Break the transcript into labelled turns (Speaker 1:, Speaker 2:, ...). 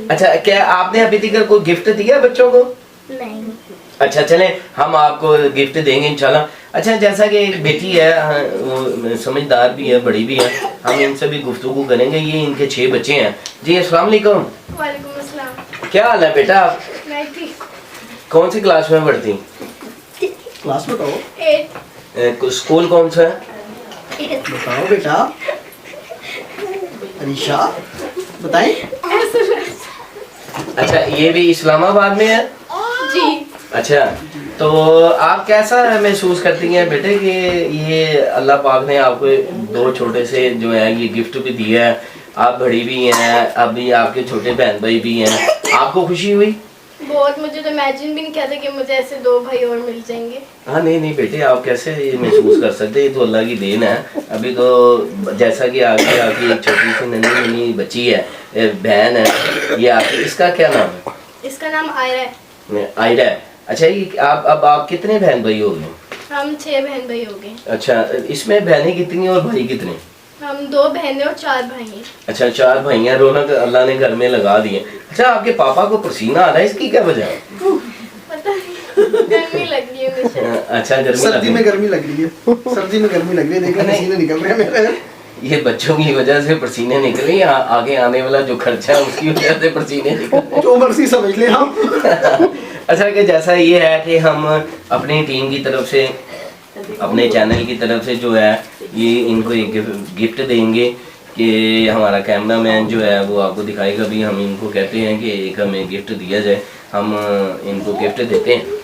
Speaker 1: اچھا کیا آپ نے ابھی تک کوئی گفٹ دیا بچوں کو؟
Speaker 2: نہیں.
Speaker 1: اچھا چلیں ہم آپ کو گفٹ دیں گے انشاءاللہ. اچھا جیسا کہ ایک بیٹی ہے وہ سمجھدار بھی ہے بڑی بھی ہے, ہم ان سے بھی گفتگو کریں گے. یہ ان کے 6 بچے ہیں. جی السلام علیکم.
Speaker 2: وعلیکم السلام.
Speaker 1: کیا حال ہے بیٹا آپ؟
Speaker 2: میں ٹھیک.
Speaker 1: کون سی کلاس میں پڑھتی؟
Speaker 3: کلاس بتاؤ.
Speaker 2: 8.
Speaker 1: اسکول کون سا ہے؟
Speaker 3: بتاؤ بیٹا. عریشہ بتائیں.
Speaker 1: اچھا یہ بھی اسلام آباد میں ہے؟
Speaker 2: جی.
Speaker 1: اچھا تو آپ کیسا محسوس کرتی ہیں بیٹے کہ یہ اللہ پاک نے آپ کو 2 چھوٹے سے جو ہیں یہ گفٹ بھی دیا ہے, آپ بڑی بھی ہیں, ابھی آپ کے چھوٹے بہن بھائی بھی ہیں, آپ کو خوشی ہوئی؟
Speaker 2: بہت. مجھے تو امیجن بھی نہیں کیا تھا کہ مجھے ایسے 2 بھائی اور مل جائیں گے.
Speaker 1: ہاں نہیں بیٹے آپ کیسے یہ محسوس کر سکتے, یہ تو اللہ کی دین ہے. ابھی تو جیسا کہ آپ کی ایک چھوٹی سی ننھی بچی ہے, بہن ہے, یہ آپ کی, اس کا کیا نام ہے؟
Speaker 2: اس کا نام آئرہ ہے.
Speaker 1: آئرہ ہے. اچھا یہ آپ کتنے بہن بھائی ہو گئے؟
Speaker 2: ہم 6 بہن بھائی ہو گئے.
Speaker 1: اچھا اس میں بہنیں کتنی ہیں اور بھائی کتنے؟
Speaker 2: ہم 2 بہنیں اور 4 بھائی ہیں.
Speaker 1: اچھا 4 بھائی ہیں, رونق اللہ نے گھر میں لگا دیے. اچھا آپ کے پاپا کو پسینہ آ رہا ہے, اس کی کیا وجہ ہے؟
Speaker 2: پتہ نہیں, گرمی لگ رہی ہے مجھے.
Speaker 1: اچھا گرمی
Speaker 3: سردی میں گرمی لگ رہی ہے. سردی میں گرمی لگ رہی ہے, دیکھیں پسینے نکل رہے ہیں میرے.
Speaker 1: یہ بچوں کی وجہ سے پسینے نکل رہے ہیں, آگے آنے والا جو خرچہ ہے اس کی وجہ سے پسینے نکل رہے ہیں.
Speaker 3: جو مرضی سمجھ لیں ہم.
Speaker 1: اچھا کہ جیسا یہ ہے کہ ہم اپنی ٹیم کی طرف سے, اپنے چینل کی طرف سے جو ہے یہ ان کو ایک گفٹ دیں گے کہ ہمارا کیمرہ مین جو ہے وہ آپ کو دکھائے گا. بھی ہم ان کو کہتے ہیں کہ ایک ہمیں گفٹ دیا جائے, ہم ان کو گفٹ دیتے ہیں.